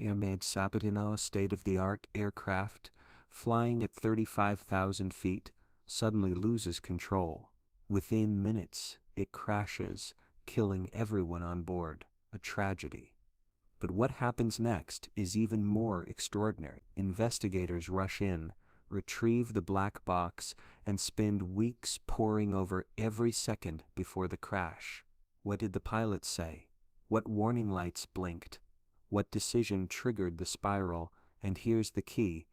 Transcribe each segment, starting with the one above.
Ahmed Sabotino, a state-of-the-art aircraft, flying at 35,000 feet, suddenly loses control. Within minutes, it crashes, killing everyone on board. A tragedy. But what happens next is even more extraordinary. Investigators rush in, retrieve the black box, and spend weeks poring over every second before the crash. What did the pilot say? What warning lights blinked? What decision triggered the spiral? And here's the key: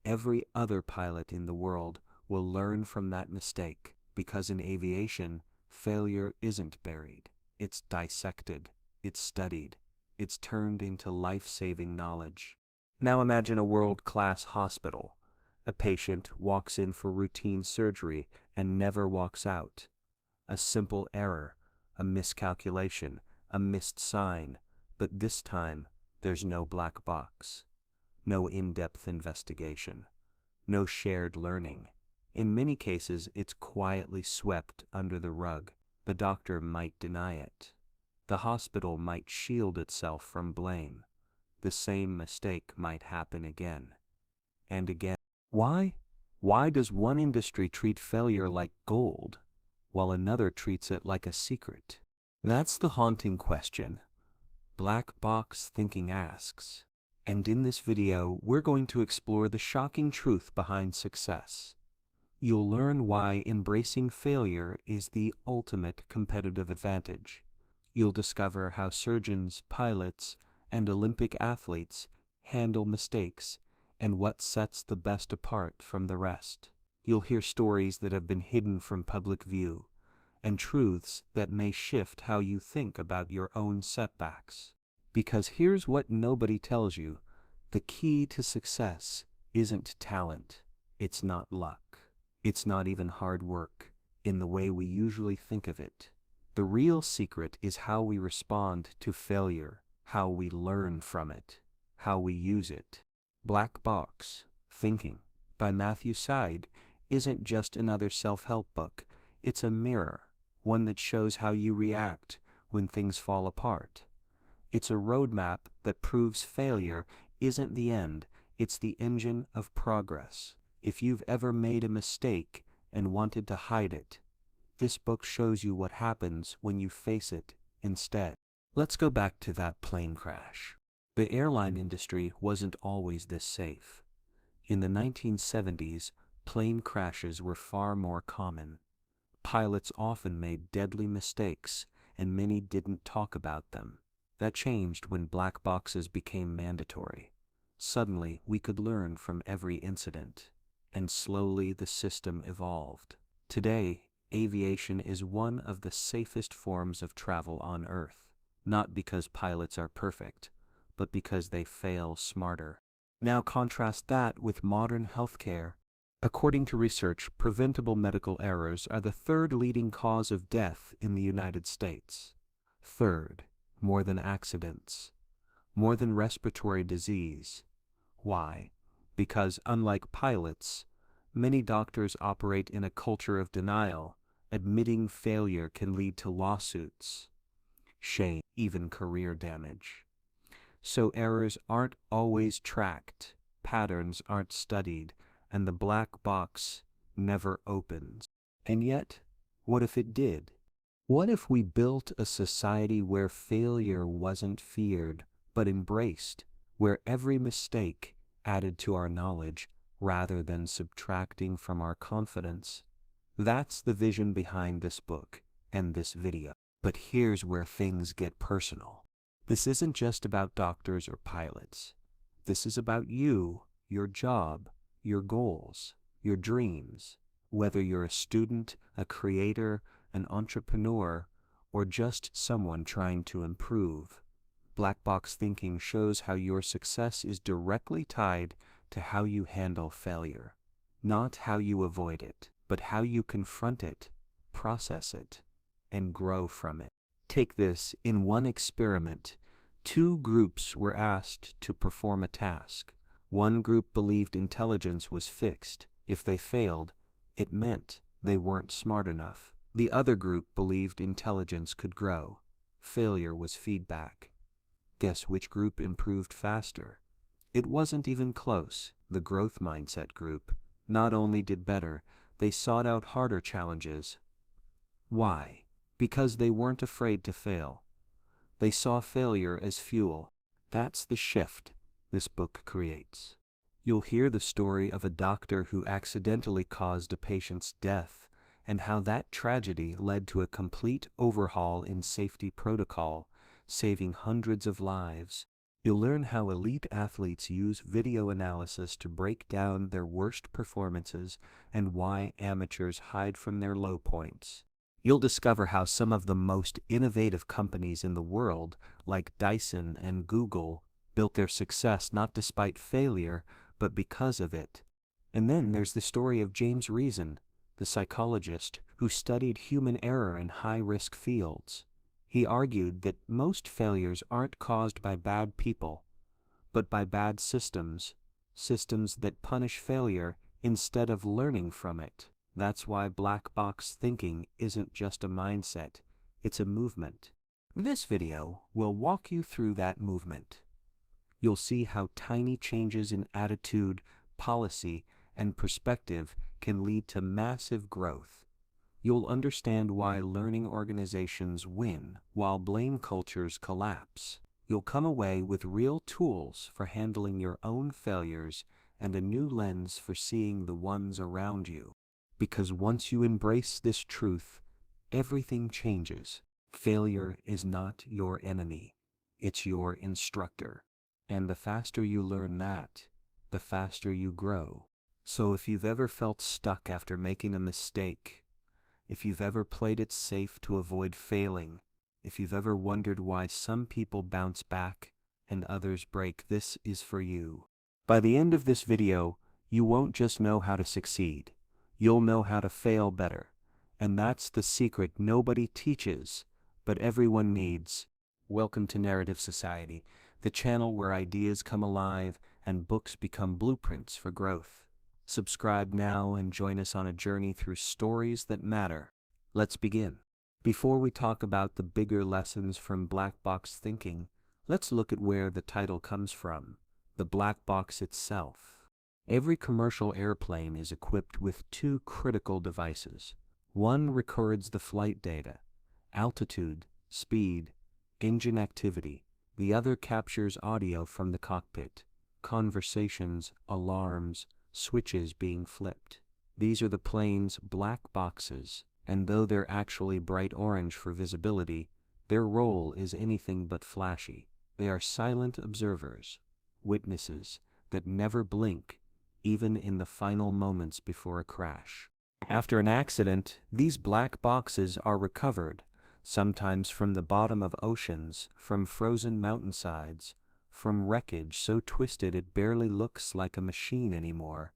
every other pilot in the world will learn from that mistake, because in aviation, failure isn't buried. It's dissected. It's studied. It's turned into life-saving knowledge. Now imagine a world-class hospital. A patient walks in for routine surgery and never walks out. A simple error, a miscalculation, a missed sign, but this time there's no black box, no in-depth investigation, no shared learning. In many cases, it's quietly swept under the rug. The doctor might deny it. The hospital might shield itself from blame. The same mistake might happen again and again. Why? Why does one industry treat failure like gold, while another treats it like a secret? That's the haunting question Black Box Thinking asks. And in this video, we're going to explore the shocking truth behind success. You'll learn why embracing failure is the ultimate competitive advantage. You'll discover how surgeons, pilots, and Olympic athletes handle mistakes and what sets the best apart from the rest. You'll hear stories that have been hidden from public view and truths that may shift how you think about your own setbacks. Because here's what nobody tells you: the key to success isn't talent, it's not luck, it's not even hard work in the way we usually think of it. The real secret is how we respond to failure, how we learn from it, how we use it. Black Box Thinking by Matthew Syed isn't just another self-help book, it's a mirror, one that shows how you react when things fall apart. It's a roadmap that proves failure isn't the end, it's the engine of progress. If you've ever made a mistake and wanted to hide it, this book shows you what happens when you face it instead. Let's go back to that plane crash. The airline industry wasn't always this safe. In the 1970s, plane crashes were far more common. Pilots often made deadly mistakes, and many didn't talk about them. That changed when black boxes became mandatory. Suddenly, we could learn from every incident, and slowly the system evolved. Today, aviation is one of the safest forms of travel on Earth, not because pilots are perfect, but because they fail smarter. Now contrast that with modern healthcare. According to research, preventable medical errors are the third leading cause of death in the United States. Third, more than accidents, more than respiratory disease. Why? Because unlike pilots, many doctors operate in a culture of denial. Admitting failure can lead to lawsuits, shame, even career damage. So errors aren't always tracked, patterns aren't studied, and the black box never opens. And yet, what if it did? What if we built a society where failure wasn't feared, but embraced, where every mistake added to our knowledge rather than subtracting from our confidence? That's the vision behind this book and this video. But here's where things get personal. This isn't just about doctors or pilots. This is about you, your job, your goals, your dreams. Whether you're a student, a creator, an entrepreneur, or just someone trying to improve, Black Box Thinking shows how your success is directly tied to how you handle failure. Not how you avoid it, but how you confront it, process it, and grow from it. Take this: in one experiment, 2 groups were asked to perform a task. One group believed intelligence was fixed. If they failed, it meant they weren't smart enough. The other group believed intelligence could grow. Failure was feedback. Guess which group improved faster? It wasn't even close. The growth mindset group not only did better, they sought out harder challenges. Why? Because they weren't afraid to fail. They saw failure as fuel. That's the shift this book creates. You'll hear the story of a doctor who accidentally caused a patient's death, and how that tragedy led to a complete overhaul in safety protocol, saving hundreds of lives. You'll learn how elite athletes use video analysis to break down their worst performances and why amateurs hide from their low points. You'll discover how some of the most innovative companies in the world, like Dyson and Google, built their success not despite failure, but because of it. And then there's the story of James Reason, the psychologist who studied human error in high-risk fields. He argued that most failures aren't caused by bad people, but by bad systems, systems that punish failure instead of learning from it. That's why black box thinking isn't just a mindset, it's a movement. This video will walk you through that movement. You'll see how tiny changes in attitude, policy, and perspective can lead to massive growth. You'll understand why learning organizations win while blame cultures collapse. You'll come away with real tools for handling your own failures and a new lens for seeing the ones around you. Because once you embrace this truth, everything changes. Failure is not your enemy, it's your instructor. And the faster you learn that, the faster you grow. So if you've ever felt stuck after making a mistake, if you've ever played it safe to avoid failing, if you've ever wondered why some people bounce back and others break, this is for you. By the end of this video, you won't just know how to succeed, you'll know how to fail better. And that's the secret nobody teaches, but everyone needs. Welcome to Narrative Society, the channel where ideas come alive and books become blueprints for growth. Subscribe now and join us on a journey through stories that matter. Let's begin. Before we talk about the bigger lessons from black box thinking, let's look at where the title comes from, the black box itself. Every commercial airplane is equipped with two critical devices. One records the flight data, altitude, speed, engine activity. The other captures audio from the cockpit, conversations, alarms, switches being flipped. These are the plane's black boxes, and though they're actually bright orange for visibility, their role is anything but flashy. They are silent observers, witnesses that never blink, even in the final moments before a crash. After an accident, these black boxes are recovered, sometimes from the bottom of oceans, from frozen mountainsides, from wreckage so twisted it barely looks like a machine anymore.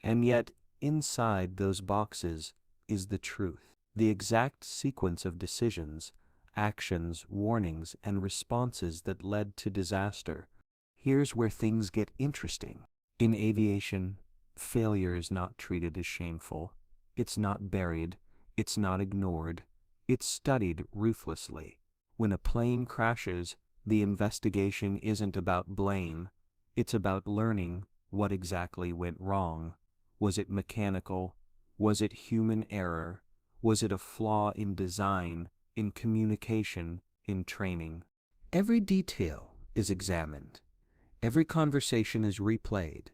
And yet, inside those boxes is the truth, the exact sequence of decisions, actions, warnings, and responses that led to disaster. Here's where things get interesting. In aviation, failure is not treated as shameful. It's not buried. It's not ignored. It's studied ruthlessly. When a plane crashes, the investigation isn't about blame. It's about learning what exactly went wrong. Was it mechanical? Was it human error? Was it a flaw in design, in communication, in training? Every detail is examined. Every conversation is replayed.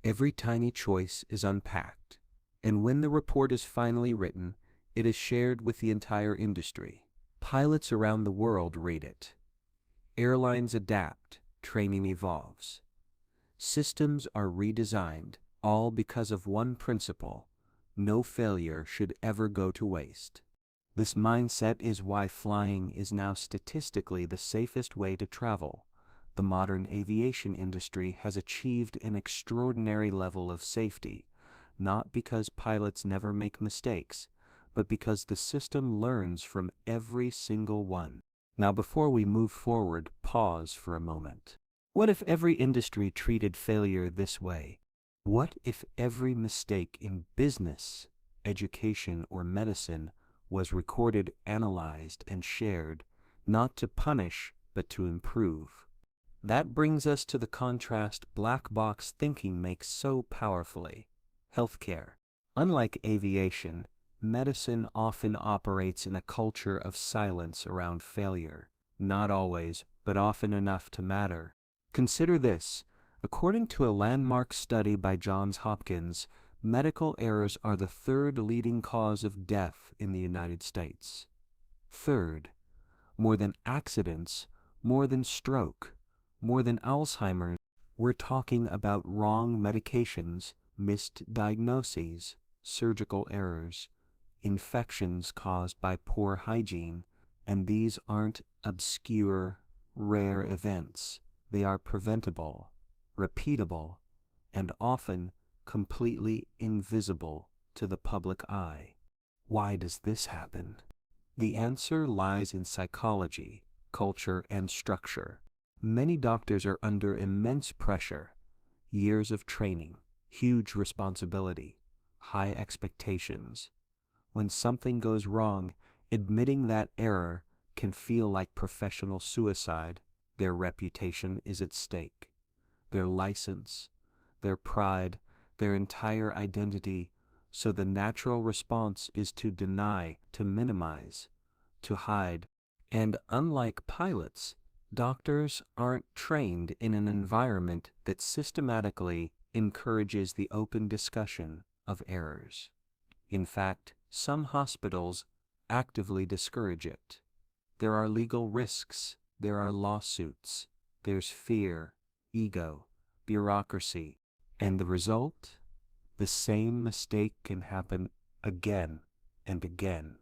Every tiny choice is unpacked. And when the report is finally written, it is shared with the entire industry. Pilots around the world read it. Airlines adapt, training evolves. Systems are redesigned, all because of one principle: no failure should ever go to waste. This mindset is why flying is now statistically the safest way to travel. The modern aviation industry has achieved an extraordinary level of safety, not because pilots never make mistakes, but because the system learns from every single one. Now, before we move forward, pause for a moment. What if every industry treated failure this way? What if every mistake in business, education, or medicine was recorded, analyzed, and shared, not to punish, but to improve? That brings us to the contrast black box thinking makes so powerfully. Healthcare. Unlike aviation, medicine often operates in a culture of silence around failure. Not always, but often enough to matter. Consider this. According to a landmark study by Johns Hopkins, medical errors are the third leading cause of death in the United States. Third, more than accidents, more than stroke, more than Alzheimer's. We're talking about wrong medications, missed diagnoses, surgical errors, infections caused by poor hygiene, and these aren't obscure, rare events. They are preventable, repeatable, and often completely invisible to the public eye. Why does this happen? The answer lies in psychology, culture, and structure. Many doctors are under immense pressure, years of training, huge responsibility, high expectations. When something goes wrong, admitting that error can feel like professional suicide. Their reputation is at stake. Their license, their pride, their entire identity. So the natural response is to deny, to minimize, to hide. And unlike pilots, doctors aren't trained in an environment that systematically encourages the open discussion of errors. In fact, some hospitals actively discourage it. There are legal risks, there are lawsuits, there's fear, ego, bureaucracy, and the result? The same mistake can happen again and again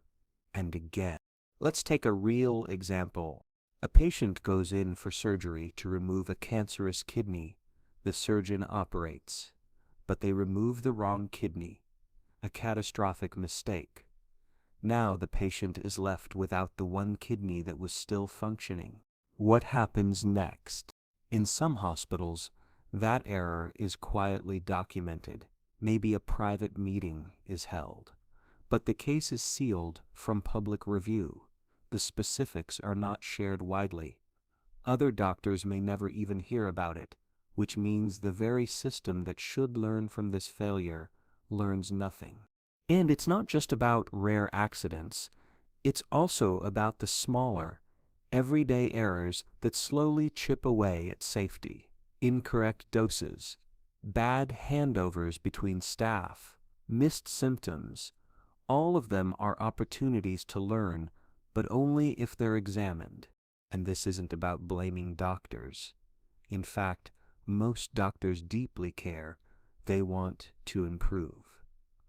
and again. Let's take a real example. A patient goes in for surgery to remove a cancerous kidney. The surgeon operates, but they remove the wrong kidney. A catastrophic mistake. Now the patient is left without the one kidney that was still functioning. What happens next? In some hospitals, that error is quietly documented. Maybe a private meeting is held. But the case is sealed from public review. The specifics are not shared widely. Other doctors may never even hear about it, which means the very system that should learn from this failure learns nothing. And it's not just about rare accidents, it's also about the smaller, everyday errors that slowly chip away at safety. Incorrect doses, bad handovers between staff, missed symptoms, all of them are opportunities to learn, but only if they're examined. And this isn't about blaming doctors. In fact, most doctors deeply care. They want to improve.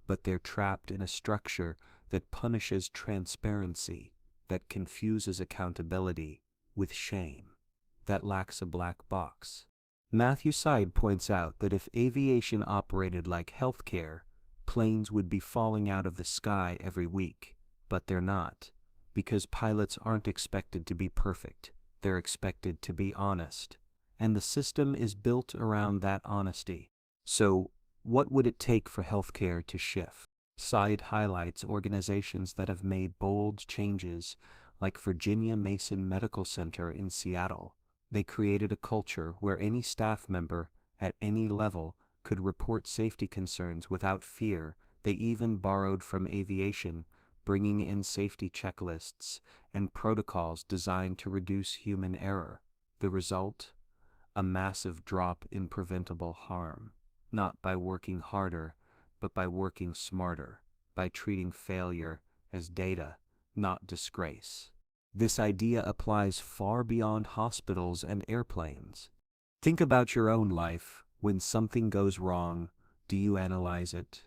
But they're trapped in a structure that punishes transparency, that confuses accountability with shame, that lacks a black box. Matthew Syed points out that if aviation operated like healthcare, planes would be falling out of the sky every week, but they're not, because pilots aren't expected to be perfect, they're expected to be honest, and the system is built around that honesty. So, what would it take for healthcare to shift? Syed highlights organizations that have made bold changes, like Virginia Mason Medical Center in Seattle. They created a culture where any staff member, at any level, could report safety concerns without fear. They even borrowed from aviation, bringing in safety checklists and protocols designed to reduce human error. The result? A massive drop in preventable harm. Not by working harder, but by working smarter, by treating failure as data, not disgrace. This idea applies far beyond hospitals and airplanes. Think about your own life. When something goes wrong, do you analyze it?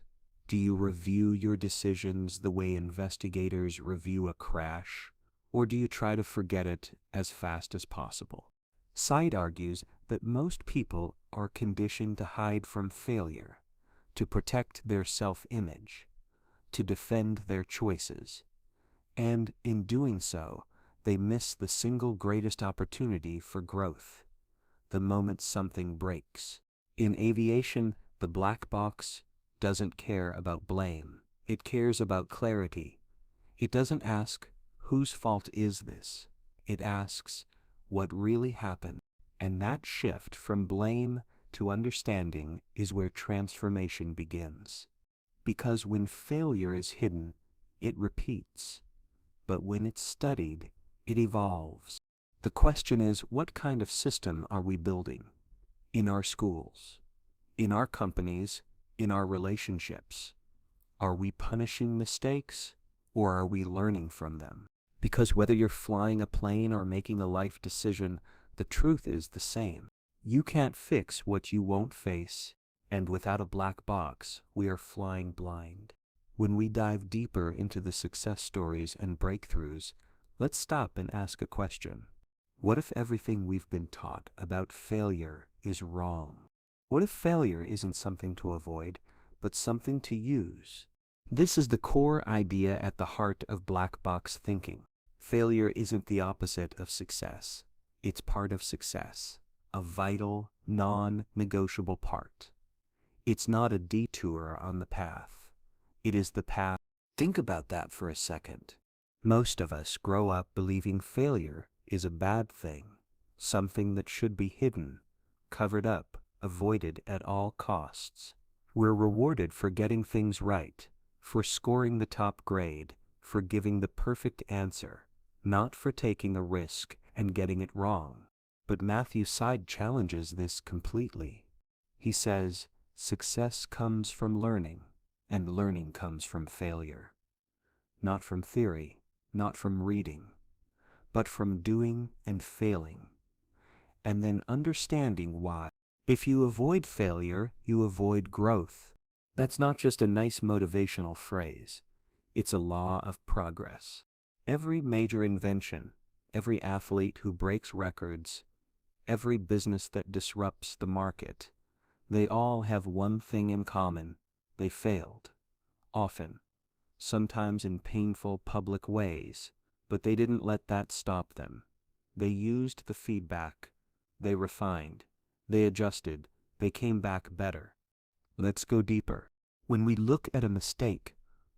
Do you review your decisions the way investigators review a crash? Or do you try to forget it as fast as possible? Syed argues that most people are conditioned to hide from failure, to protect their self-image, to defend their choices. And in doing so, they miss the single greatest opportunity for growth, the moment something breaks. In aviation, the black box doesn't care about blame. It cares about clarity. It doesn't ask, whose fault is this? It asks, what really happened? And that shift from blame to understanding is where transformation begins. Because when failure is hidden, it repeats. But when it's studied, it evolves. The question is, what kind of system are we building? In our schools, in our companies, in our relationships? Are we punishing mistakes, or are we learning from them? Because whether you're flying a plane or making a life decision, the truth is the same. You can't fix what you won't face, and without a black box, we are flying blind. When we dive deeper into the success stories and breakthroughs, let's stop and ask a question. What if everything we've been taught about failure is wrong? What if failure isn't something to avoid, but something to use? This is the core idea at the heart of black box thinking. Failure isn't the opposite of success. It's part of success, a vital, non-negotiable part. It's not a detour on the path. It is the path. Think about that for a second. Most of us grow up believing failure is a bad thing, something that should be hidden, covered up, avoided at all costs. We're rewarded for getting things right, for scoring the top grade, for giving the perfect answer, not for taking a risk and getting it wrong. But Matthew Syed challenges this completely. He says, success comes from learning, and learning comes from failure. Not from theory, not from reading, but from doing and failing, and then understanding why. If you avoid failure, you avoid growth. That's not just a nice motivational phrase. It's a law of progress. Every major invention, every athlete who breaks records, every business that disrupts the market, they all have one thing in common. They failed. Often. Sometimes in painful public ways, but they didn't let that stop them. They used the feedback. They refined. They adjusted. They came back better. Let's go deeper. When we look at a mistake,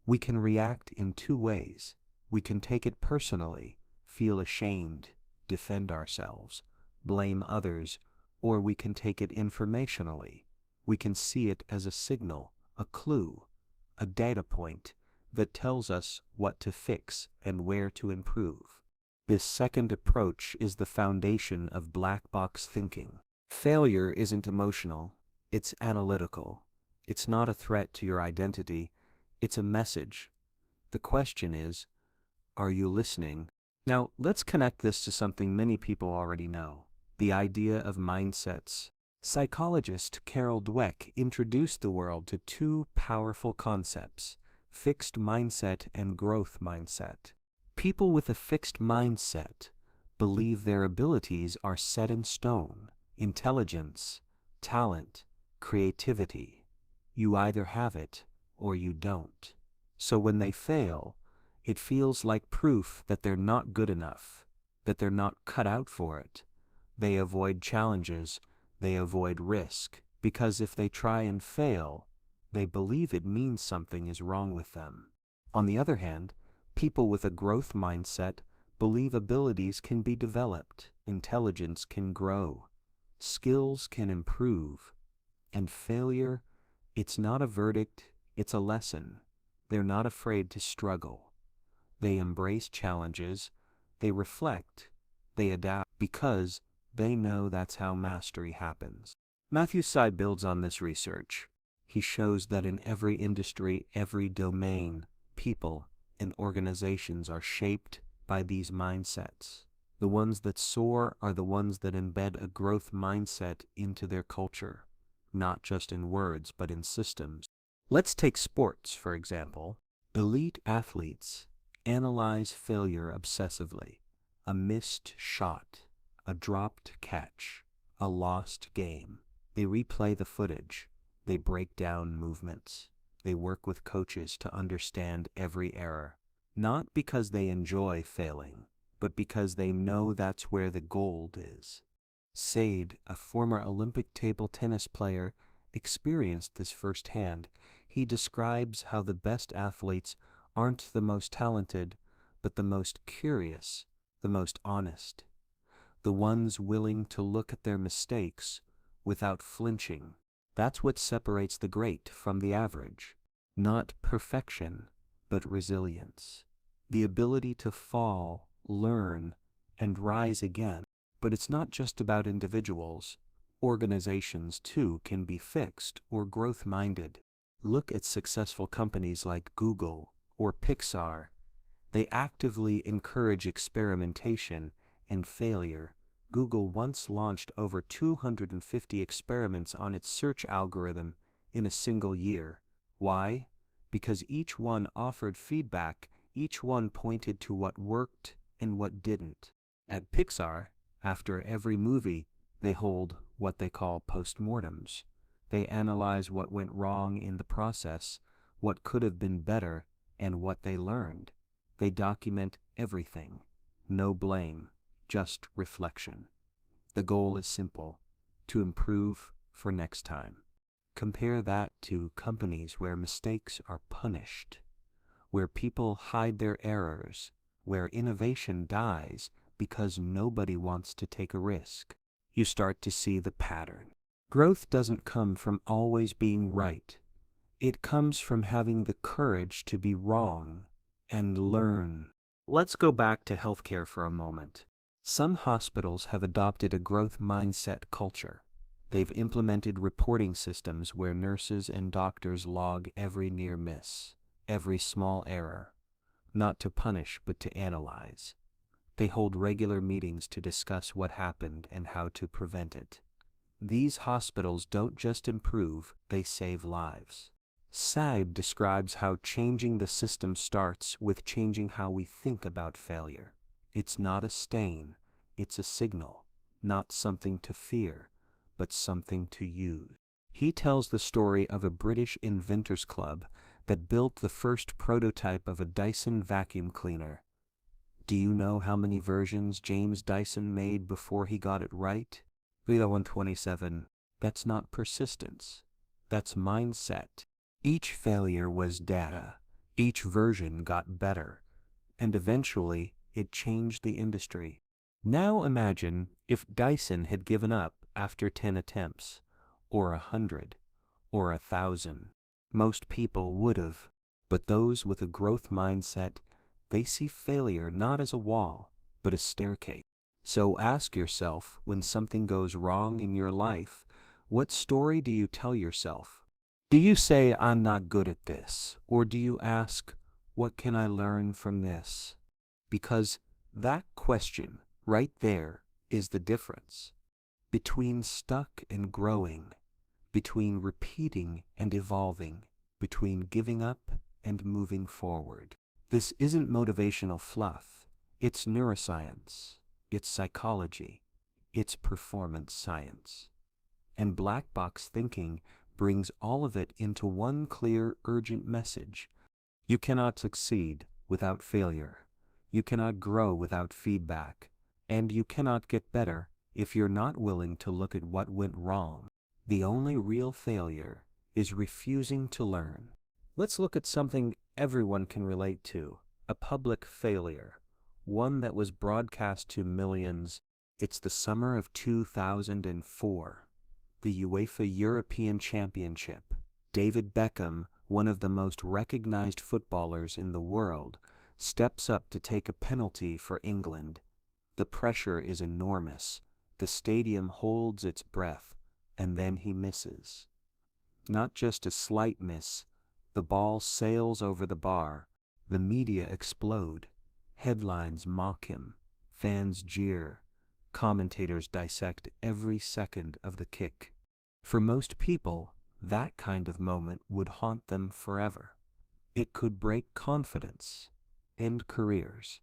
we can react in two ways. We can take it personally, feel ashamed, defend ourselves, blame others, or we can take it informationally. We can see it as a signal, a clue, a data point that tells us what to fix and where to improve. This second approach is the foundation of black box thinking. Failure isn't emotional, it's analytical. It's not a threat to your identity, it's a message. The question is, are you listening? Now, let's connect this to something many people already know, the idea of mindsets. Psychologist Carol Dweck introduced the world to two powerful concepts: fixed mindset and growth mindset. People with a fixed mindset believe their abilities are set in stone. Intelligence, talent, creativity. You either have it or you don't. So when they fail, it feels like proof that they're not good enough, that they're not cut out for it. They avoid challenges, they avoid risk, because if they try and fail, they believe it means something is wrong with them. On the other hand, people with a growth mindset believe abilities can be developed, intelligence can grow, skills can improve, and failure, it's not a verdict, it's a lesson. They're not afraid to struggle. They embrace challenges, they reflect, they adapt, because they know that's how mastery happens. Matthew Syed builds on this research. He shows that in every industry, every domain, people and organizations are shaped by these mindsets. The ones that soar are the ones that embed a growth mindset into their culture, not just in words but in systems. Let's take sports, for example. Elite athletes analyze failure obsessively. A missed shot, a dropped catch, a lost game. They replay the footage. They break down movements. They work with coaches to understand every error. Not because they enjoy failing, but because they know that's where the gold is. Syed, a former Olympic table tennis player, experienced this firsthand. He describes how the best athletes aren't the most talented, but the most curious, the most honest. the ones willing to look at their mistakes without flinching. That's what separates the great from the average. Not perfection, but resilience. The ability to fall, learn, and rise again. But it's not just about individuals. Organizations too can be fixed or growth-minded. Look at successful companies like Google or Pixar. They actively encourage experimentation and failure. Google once launched over 250 experiments on its search algorithm in a single year. Why? Because each one offered feedback, each one pointed to what worked and what didn't. At Pixar, after every movie, they hold what they call postmortems. They analyze what went wrong in the process, what could have been better, and what they learned. They document everything. No blame, just reflection. The goal is simple: to improve for next time. Compare that to companies where mistakes are punished, where people hide their errors, where innovation dies because nobody wants to take a risk. You start to see the pattern. Growth doesn't come from always being right. It comes from having the courage to be wrong and learn. Let's go back to healthcare for a moment. Some hospitals have adopted a growth mindset culture. They've implemented reporting systems where nurses and doctors log every near miss, every small error, not to punish but to analyze. They hold regular meetings to discuss what happened and how to prevent it. These hospitals don't just improve, they save lives. Syed describes how changing the system starts with changing how we think about failure. It's not a stain, it's a signal, not something to fear, but something to use. He tells the story of a British inventors club that built the first prototype of a Dyson vacuum cleaner. Do you know how many versions James Dyson made before he got it right? 127. That's not persistence. That's mindset. Each failure was data. Each version got better. And eventually, it changed the industry. Now imagine if Dyson had given up after 10 attempts, or 100, or 1,000. Most people would have. But those with a growth mindset, they see failure not as a wall, but a staircase. So ask yourself, when something goes wrong in your life, what story do you tell yourself? Do you say, I'm not good at this? Or do you ask, what can I learn from this? Because that question right there is the difference between stuck and growing, between repeating and evolving, between giving up and moving forward. This isn't motivational fluff. It's neuroscience. It's psychology. It's performance science. And black box thinking brings all of it into one clear, urgent message. You cannot succeed without failure. You cannot grow without feedback. And you cannot get better if you're not willing to look at what went wrong. The only real failure is refusing to learn. Let's look at something everyone can relate to, a public failure, one that was broadcast to millions. It's the summer of 2004, the UEFA European Championship. David Beckham, one of the most recognized footballers in the world, steps up to take a penalty for England. The pressure is enormous. The stadium holds its breath, and then he misses. Not just a slight miss. The ball sails over the bar. The media explode. Headlines mock him. Fans jeer. Commentators dissect every second of the kick. For most people, that kind of moment would haunt them forever. It could break confidence, end careers.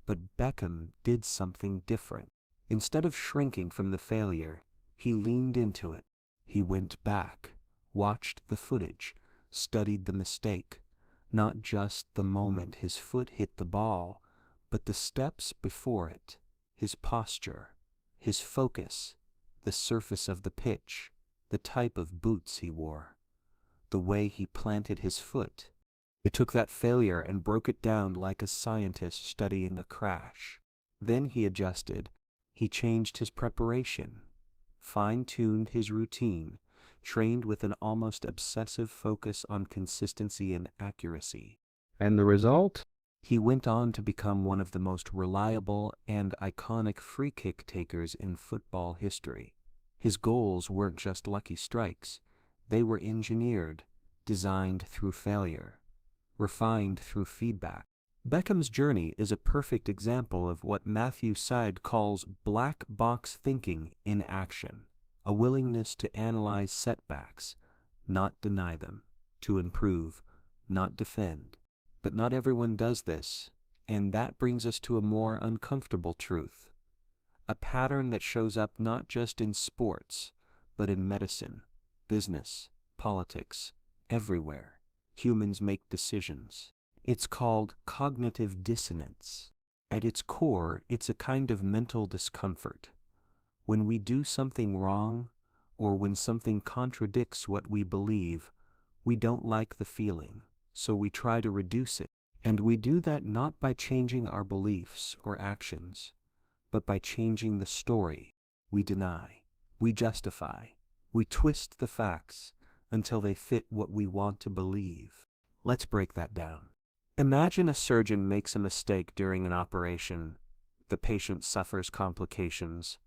But Beckham did something different. Instead of shrinking from the failure, he leaned into it. He went back, watched the footage, studied the mistake, not just the moment his foot hit the ball, but the steps before it, his posture, his focus, the surface of the pitch, the type of boots he wore, the way he planted his foot. It took that failure and broke it down like a scientist studying a crash. Then he adjusted. He changed his preparation, fine-tuned his routine, trained with an almost obsessive focus on consistency and accuracy. And the result? He went on to become one of the most reliable and iconic free kick takers in football history. His goals weren't just lucky strikes. They were engineered, designed through failure, refined through feedback. Beckham's journey is a perfect example of what Matthew Syed calls black box thinking in action, a willingness to analyze setbacks, not deny them, to improve, not defend. But not everyone does this, and that brings us to a more uncomfortable truth, a pattern that shows up not just in sports, but in medicine, business, politics, everywhere. Humans make decisions. It's called cognitive dissonance. At its core, it's a kind of mental discomfort. When we do something wrong, or when something contradicts what we believe, we don't like the feeling, so we try to reduce it. And we do that not by changing our beliefs or actions, but by changing the story. We deny, we justify, we twist the facts until they fit what we want to believe. Let's break that down. Imagine a surgeon makes a mistake during an operation. The patient suffers complications.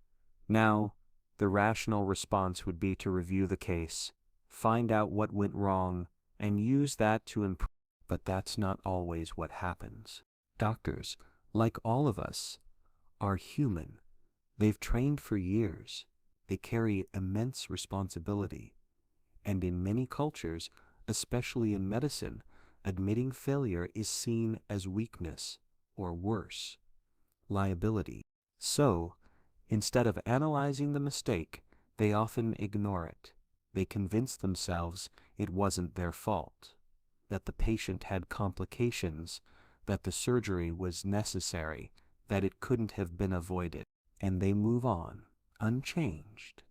Now, the rational response would be to review the case, find out what went wrong, and use that to improve. But that's not always what happens. Doctors, like all of us, are human. They've trained for years. They carry immense responsibility. And in many cultures, especially in medicine, admitting failure is seen as weakness, or worse, liability. So, instead of analyzing the mistake, they often ignore it. They convince themselves it wasn't their fault, that the patient had complications, that the surgery was necessary, that it couldn't have been avoided, and they move on, unchanged,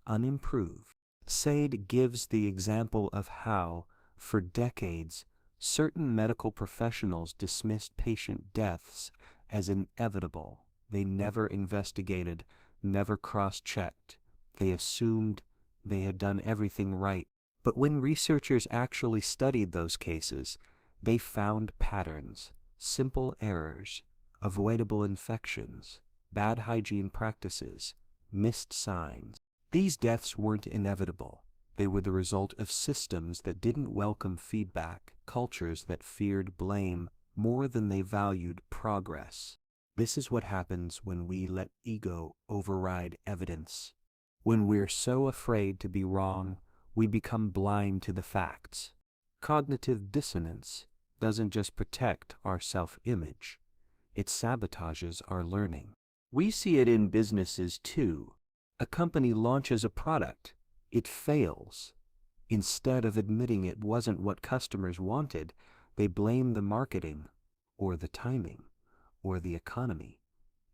unimproved. Syed gives the example of how, for decades, certain medical professionals dismissed patient deaths as inevitable. They never investigated, never cross-checked. They assumed they had done everything right. But when researchers actually studied those cases, they found patterns, simple errors, avoidable infections, bad hygiene practices, missed signs. These deaths weren't inevitable. They were the result of systems that didn't welcome feedback, cultures that feared blame more than they valued progress. This is what happens when we let ego override evidence. When we're so afraid to be wrong, we become blind to the facts. Cognitive dissonance doesn't just protect our self-image, it sabotages our learning. We see it in businesses too. A company launches a product, it fails. Instead of admitting it wasn't what customers wanted, they blame the marketing, or the timing, or the economy,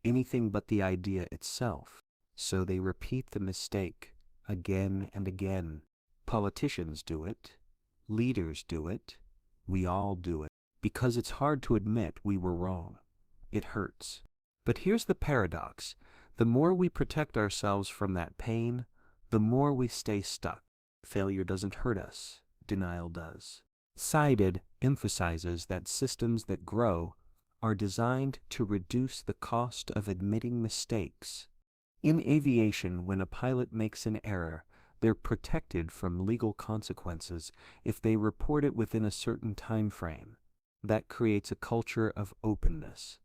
anything but the idea itself. So they repeat the mistake again and again. Politicians do it, leaders do it, we all do it, because it's hard to admit we were wrong. It hurts. But here's the paradox. The more we protect ourselves from that pain, the more we stay stuck. Failure doesn't hurt us, denial does. Syed emphasizes that systems that grow are designed to reduce the cost of admitting mistakes. In aviation, when a pilot makes an error, they're protected from legal consequences if they report it within a certain time frame. That creates a culture of openness.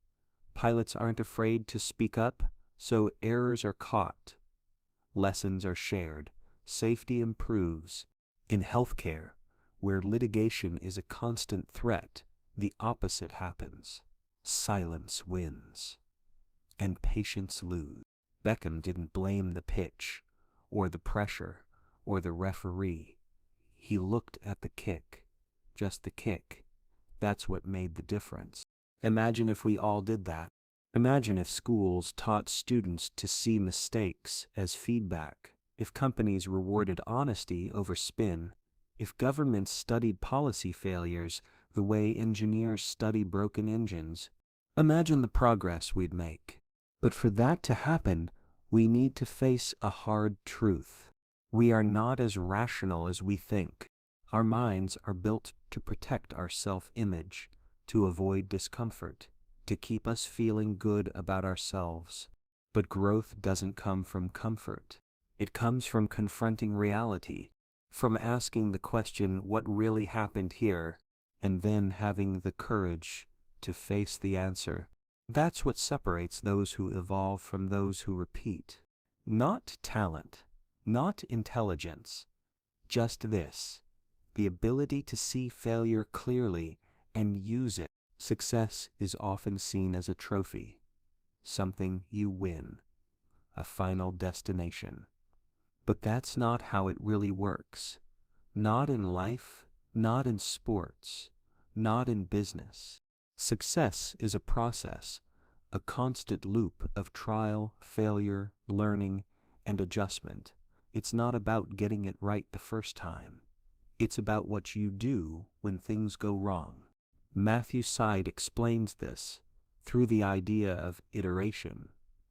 Pilots aren't afraid to speak up, so errors are caught. Lessons are shared. Safety improves. In healthcare, where litigation is a constant threat, the opposite happens. Silence wins, and patients lose. Beckham didn't blame the pitch, or the pressure, or the referee. He looked at the kick, just the kick. That's what made the difference. Imagine if we all did that. Imagine if schools taught students to see mistakes as feedback, if companies rewarded honesty over spin, if governments studied policy failures the way engineers study broken engines. Imagine the progress we'd make. But for that to happen, We need to face a hard truth. We are not as rational as we think. Our minds are built to protect our self-image, to avoid discomfort, to keep us feeling good about ourselves. But growth doesn't come from comfort. It comes from confronting reality, from asking the question, what really happened here, and then having the courage to face the answer. That's what separates those who evolve from those who repeat. Not talent, not intelligence, just this: the ability to see failure clearly and use it. Success is often seen as a trophy, something you win, a final destination. But that's not how it really works. Not in life, not in sports, not in business. Success is a process, a constant loop of trial, failure, learning, and adjustment. It's not about getting it right the first time. It's about what you do when things go wrong. Matthew Syed explains this through the idea of iteration.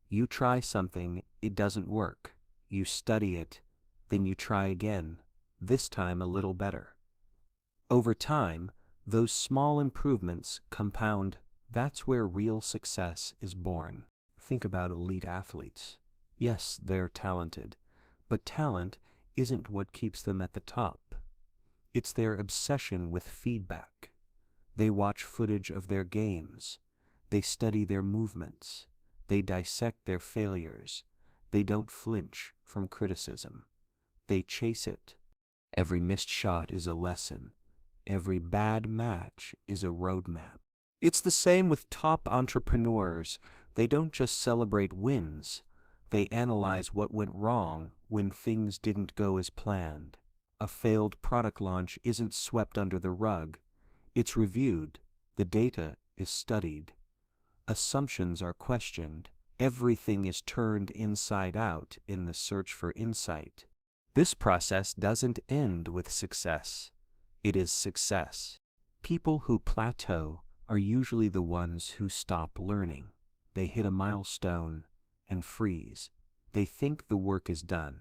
You try something, it doesn't work. You study it, then you try again, this time a little better. Over time, those small improvements compound. That's where real success is born. Think about elite athletes. Yes, they're talented, but talent isn't what keeps them at the top. It's their obsession with feedback. They watch footage of their games. They study their movements. They dissect their failures. They don't flinch from criticism. They chase it. Every missed shot is a lesson. Every bad match is a roadmap. It's the same with top entrepreneurs. They don't just celebrate wins. They analyze what went wrong when things didn't go as planned. A failed product launch isn't swept under the rug. It's reviewed. The data is studied. Assumptions are questioned. Everything is turned inside out in the search for insight. This process doesn't end with success. It is success. People who plateau are usually the ones who stop learning. They hit a milestone and freeze. They think the work is done.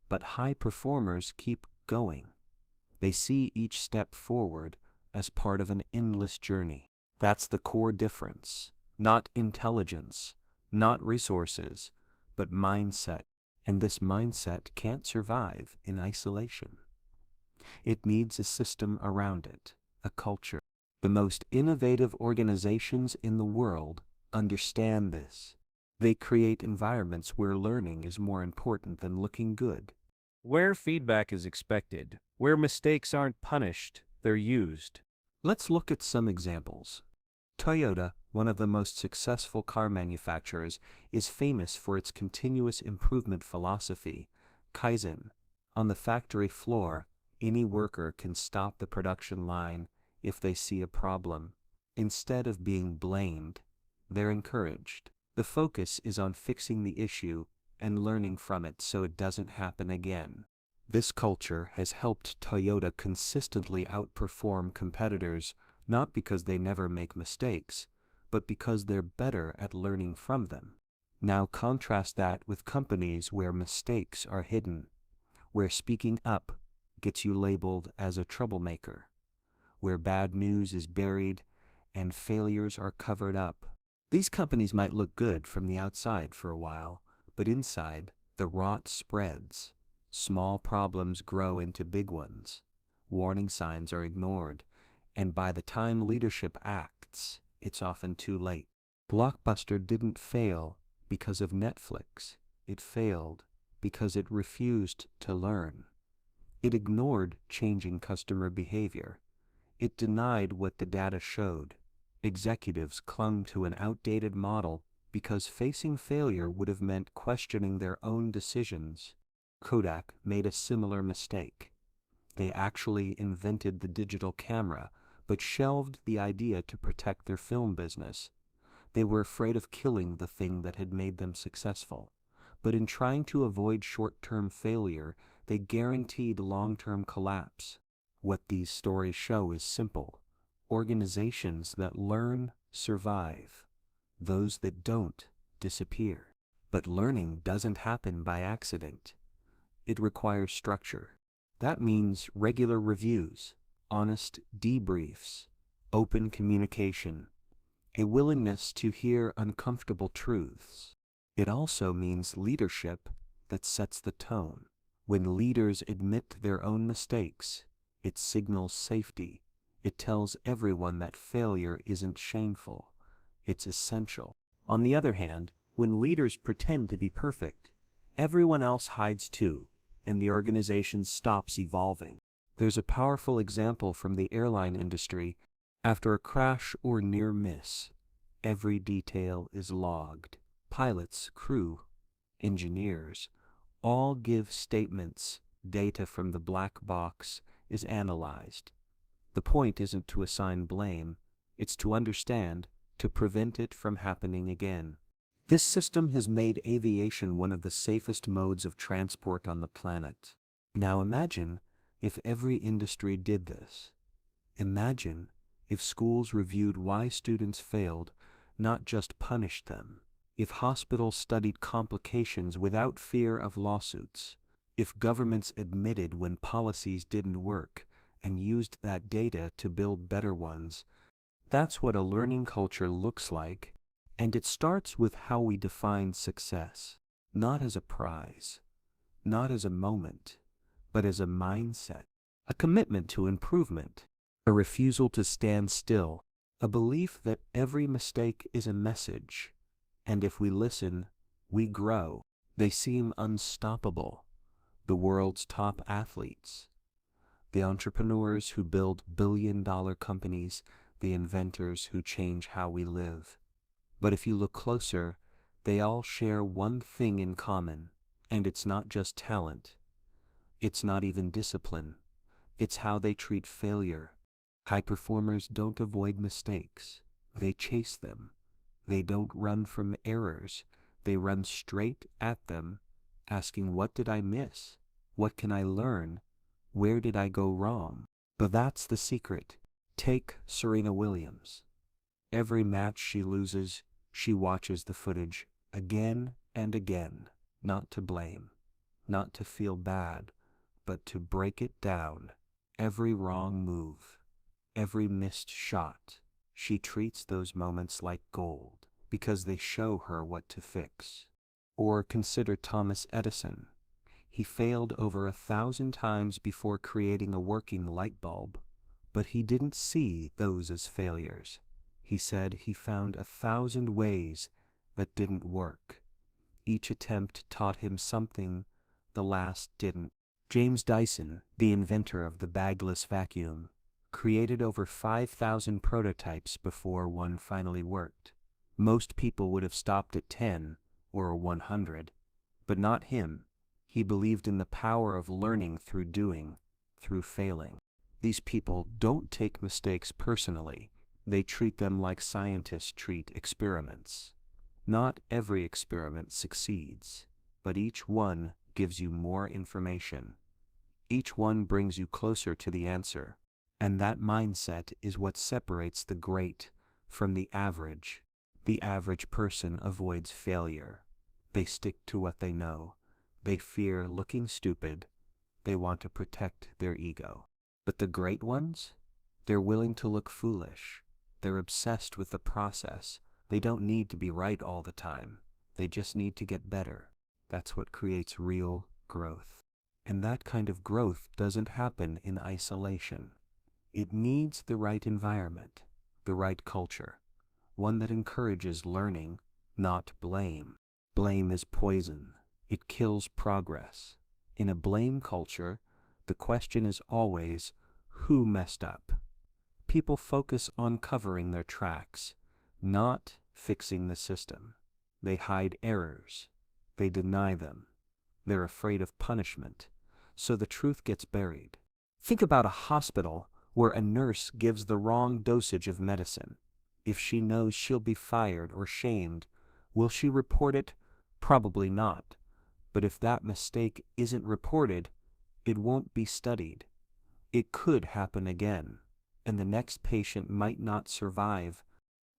But high performers keep going. They see each step forward as part of an endless journey. That's the core difference. Not intelligence, not resources, but mindset. And this mindset can't survive in isolation. It needs a system around it, a culture. The most innovative organizations in the world understand this. They create environments where learning is more important than looking good, where feedback is expected, where mistakes aren't punished, they're used. Let's look at some examples. Toyota, one of the most successful car manufacturers, is famous for its continuous improvement philosophy, Kaizen. On the factory floor, any worker can stop the production line if they see a problem. Instead of being blamed, they're encouraged. The focus is on fixing the issue and learning from it so it doesn't happen again. This culture has helped Toyota consistently outperform competitors, not because they never make mistakes, but because they're better at learning from them. Now contrast that with companies where mistakes are hidden, where speaking up gets you labeled as a troublemaker, where bad news is buried and failures are covered up. These companies might look good from the outside for a while, but inside, the rot spreads. Small problems grow into big ones. Warning signs are ignored, and by the time leadership acts, it's often too late. Blockbuster didn't fail because of Netflix. It failed because it refused to learn. It ignored changing customer behavior. It denied what the data showed. Executives clung to an outdated model because facing failure would have meant questioning their own decisions. Kodak made a similar mistake. They actually invented the digital camera, but shelved the idea to protect their film business. They were afraid of killing the thing that had made them successful. But in trying to avoid short-term failure, they guaranteed long-term collapse. What these stories show is simple. Organizations that learn survive. Those that don't disappear. But learning doesn't happen by accident. It requires structure. That means regular reviews, honest debriefs, open communication, a willingness to hear uncomfortable truths. It also means leadership that sets the tone. When leaders admit their own mistakes, it signals safety. It tells everyone that failure isn't shameful. It's essential. On the other hand, when leaders pretend to be perfect, everyone else hides too, and the organization stops evolving. There's a powerful example from the airline industry. After a crash or near miss, every detail is logged. Pilots, crew, engineers, all give statements. Data from the black box is analyzed. The point isn't to assign blame, it's to understand, to prevent it from happening again. This system has made aviation one of the safest modes of transport on the planet. Now imagine if every industry did this. Imagine if schools reviewed why students failed, not just punished them. If hospitals studied complications without fear of lawsuits. If governments admitted when policies didn't work and used that data to build better ones. That's what a learning culture looks like. And it starts with how we define success. Not as a prize, not as a moment, but as a mindset. A commitment to improvement. A refusal to stand still. A belief that every mistake is a message. And if we listen, we grow. They seem unstoppable. The world's top athletes. The entrepreneurs who build billion-dollar companies. The inventors who change how we live. But if you look closer, they all share one thing in common. And it's not just talent. It's not even discipline. It's how they treat failure. High performers don't avoid mistakes. They chase them. They don't run from errors. They run straight at them, asking, what did I miss? What can I learn? Where did I go wrong? But that's the secret. Take Serena Williams. Every match she loses, she watches the footage again and again, not to blame, not to feel bad, but to break it down. Every wrong move, every missed shot, she treats those moments like gold because they show her what to fix. Or consider Thomas Edison. He failed over 1,000 times before creating a working light bulb, but he didn't see those as failures. He said he found 1,000 ways that didn't work. Each attempt taught him something, the last didn't. James Dyson, the inventor of the bagless vacuum, created over 5,000 prototypes before one finally worked. Most people would have stopped at 10 or 100, but not him. He believed in the power of learning through doing, through failing. These people don't take mistakes personally. They treat them like scientists treat experiments. Not every experiment succeeds, but each one gives you more information. Each one brings you closer to the answer. And that mindset is what separates the great from the average. The average person avoids failure. They stick to what they know. They fear looking stupid. They want to protect their ego. But the great ones? They're willing to look foolish. They're obsessed with the process. They don't need to be right all the time. They just need to get better. That's what creates real growth. And that kind of growth doesn't happen in isolation. It needs the right environment, the right culture, one that encourages learning, not blame. Blame is poison. It kills progress. In a blame culture, the question is always, who messed up? People focus on covering their tracks, not fixing the system. They hide errors. They deny them. They're afraid of punishment, so the truth gets buried. Think about a hospital where a nurse gives the wrong dosage of medicine. If she knows she'll be fired or shamed, will she report it? Probably not. But if that mistake isn't reported, it won't be studied. It could happen again, and the next patient might not survive.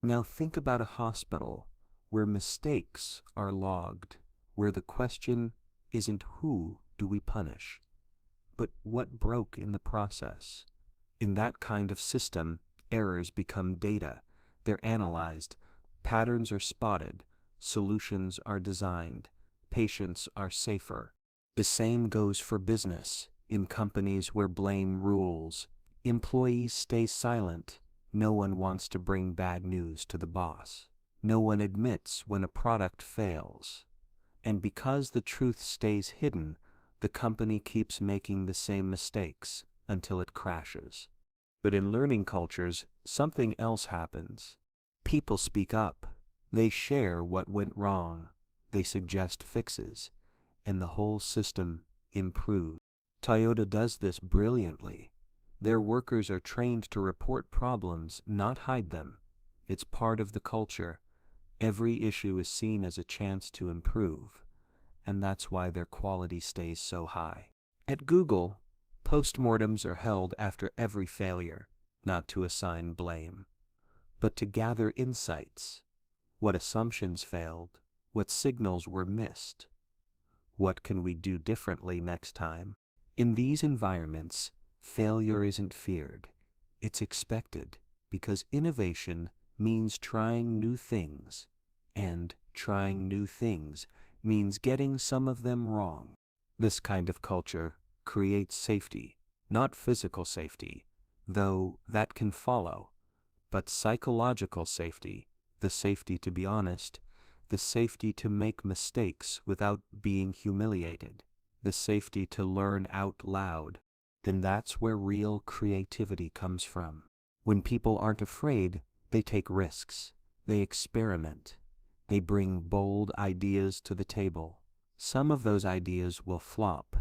Now think about a hospital where mistakes are logged. where the question isn't who do we punish, but what broke in the process. In that kind of system, errors become data. They're analyzed, patterns are spotted, solutions are designed, patients are safer. The same goes for business. In companies where blame rules, employees stay silent. No one wants to bring bad news to the boss. No one admits when a product fails. And because the truth stays hidden, the company keeps making the same mistakes until it crashes. But in learning cultures, something else happens. People speak up. They share what went wrong. They suggest fixes. And the whole system improves. Toyota does this brilliantly. Their workers are trained to report problems, not hide them. It's part of the culture. Every issue is seen as a chance to improve, and that's why their quality stays so high. At Google, postmortems are held after every failure, not to assign blame, but to gather insights. What assumptions failed? What signals were missed? What can we do differently next time? In these environments, failure isn't feared. It's expected, because innovation means trying new things, and trying new things means getting some of them wrong. This kind of culture creates safety, not physical safety, though that can follow, but psychological safety, the safety to be honest, the safety to make mistakes without being humiliated, the safety to learn out loud. Then that's where real creativity comes from. When people aren't afraid, they take risks, they experiment, they bring bold ideas to the table. Some of those ideas will flop,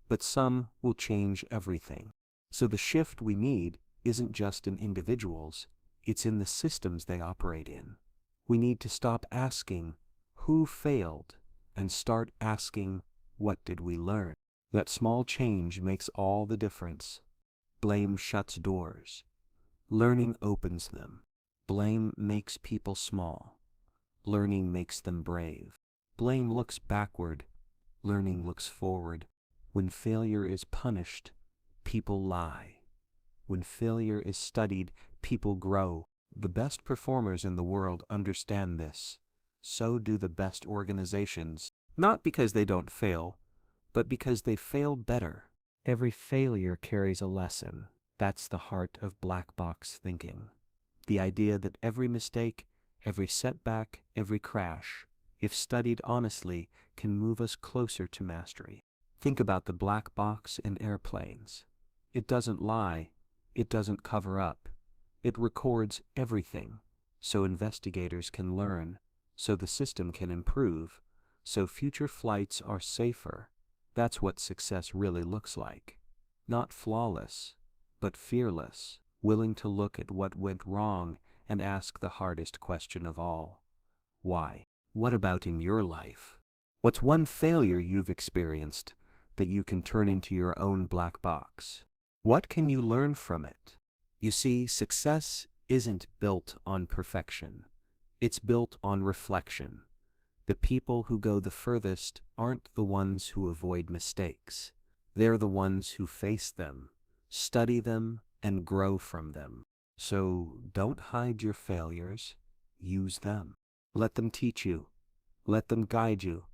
but some will change everything. So the shift we need isn't just in individuals, it's in the systems they operate in. We need to stop asking, who failed, and start asking, what did we learn? That small change makes all the difference. Blame shuts doors. Learning opens them. Blame makes people small. Learning makes them brave. Blame looks backward. Learning looks forward. When failure is punished, people lie. When failure is studied, people grow. The best performers in the world understand this. So do the best organizations. Not because they don't fail, but because they fail better. Every failure carries a lesson. That's the heart of black box thinking. The idea that every mistake, every setback, every crash, if studied honestly, can move us closer to mastery. Think about the black box in airplanes. It doesn't lie. It doesn't cover up. It records everything, so investigators can learn, so the system can improve, so future flights are safer. That's what success really looks like. Not flawless, but fearless, willing to look at what went wrong and ask the hardest question of all. Why? What about in your life? What's one failure you've experienced that you can turn into your own black box? What can you learn from it? You see, success isn't built on perfection. It's built on reflection. The people who go the furthest aren't the ones who avoid mistakes. They're the ones who face them, study them, and grow from them. So don't hide your failures. Use them. Let them teach you. Let them guide you.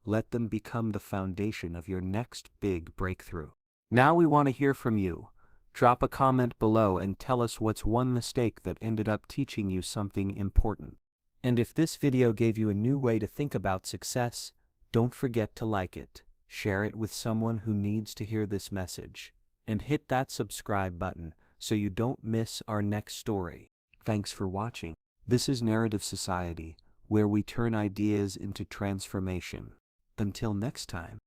Let them become the foundation of your next big breakthrough. Now we want to hear from you. Drop a comment below and tell us what's one mistake that ended up teaching you something important. And if this video gave you a new way to think about success, don't forget to like it, share it with someone who needs to hear this message, and hit that subscribe button so you don't miss our next story. Thanks for watching. This is Narrative Society, where we turn ideas into transformation. Until next time.